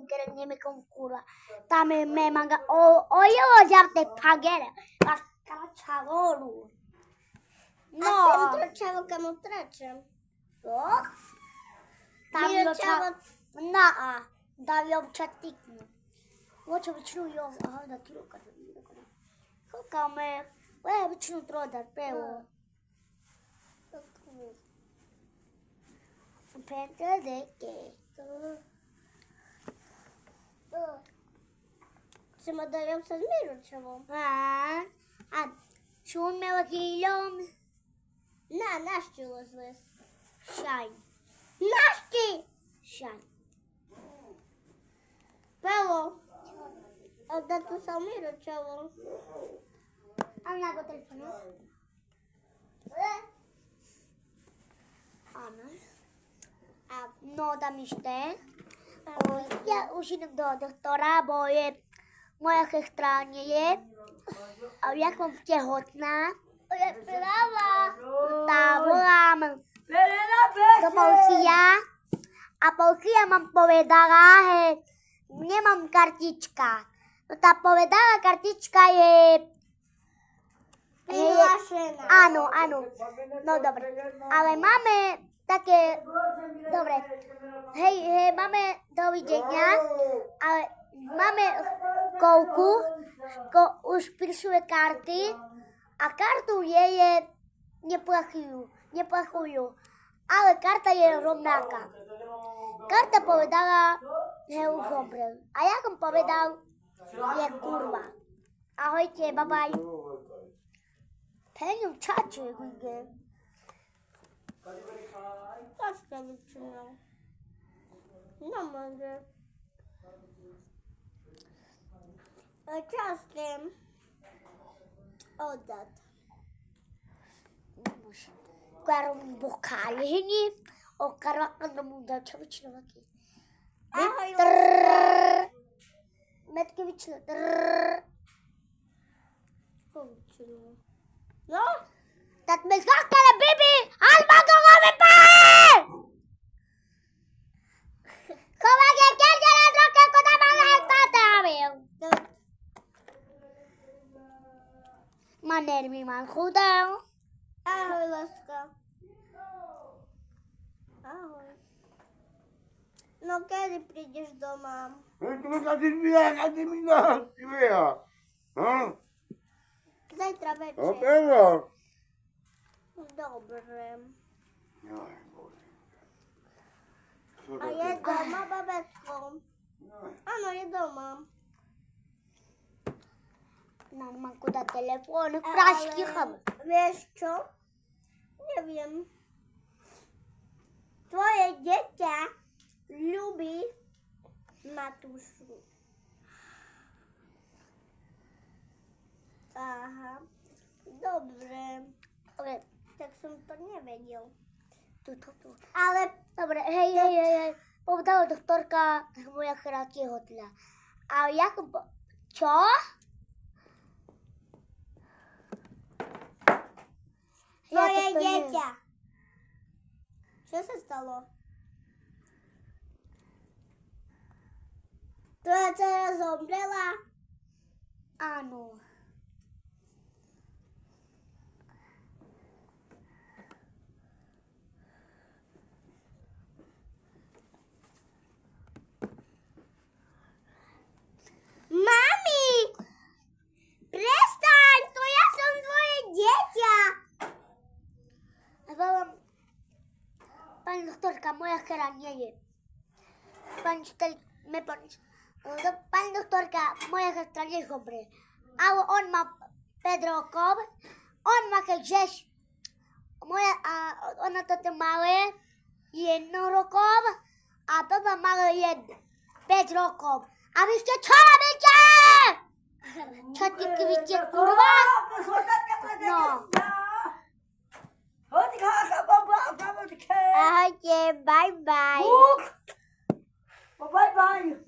che ne mi concura. Tame me manga o io giarte pagare. La stracciavo lui. No. A sem trčavo kam utračam. To? Tam Mi lo trčavo... Na, da vi občatiknu. Hoće većinu i ovo. Aha, da ti ruka da mi rekao. Kako me... većinu troda, pevo. Pentre de che. Se mă dăream să-ți miru ceva. Și un meu kilom. Na știu o-ți vezi. Shine. Na știi! Shine. Pelo, au dat tu să miru ceva. Am luat telefonul. Ana. No, da miște. Ja už idem do doktora, bo je moja sestra nie je. A ja som tehotná. Je práva. Tá volám do Polsia. A Polsia mám povedala, že nemám kartička. No tá povedala, kartička je... Prihlášená. Áno, áno. No dobre. Ale máme také... Dobre. Hej, máme dovidenia, ale máme kolku, už píšuje karty a kartu je neplachujú, ale karta je rovnaká. Karta povedala, že už zomrel. A ja som povedal, je kurva. Ahojte, babaj. Peňom čačuje, gujge. Paška vyčinal. No może. Čo s tým? Oddať. Karom bokalini, o karakan na munda, čavično vaký. Ahoj, Metky vično. Čo vyčinal? No? Tak me skakale bibi, almagolove pár! Chovage, kerďale, droke, koda malé tatávil. Ma nervy mám chudel. Ahoj, láska. Ahoj. No, kedy prídeš doma? Kedy mi dáš, Zajtra No večer. teraz. Dobre. Jaj, Bože. A je doma, babetko? Áno, je doma. Mám kuda telefon, prášky chám. Vieš čo? Neviem. Tvoje dieťa ľubí Matúšu. Aha. Dobre. Tak som to nevedel. Tu. Ale Dobre, hej. Povedala doktorka, moja chra tehotná. A ja som čo? tvoje dieťa. Čo sa stalo? Tvoja dcera zomrela? Áno. Mami! Prestaň, to ja som tvoje dieťa. Volám, pani doktorka, moja chra nie je. Pani doktorka, moja sestra nie zomrie. Ale on má 5 rokov, on má keďže ona toto malé je 1 rokov a toto malé je 5 rokov. A vy ste čo robíte? Čo ty kvíte, kurva? No. Ahojte, bye bye. Bye bye.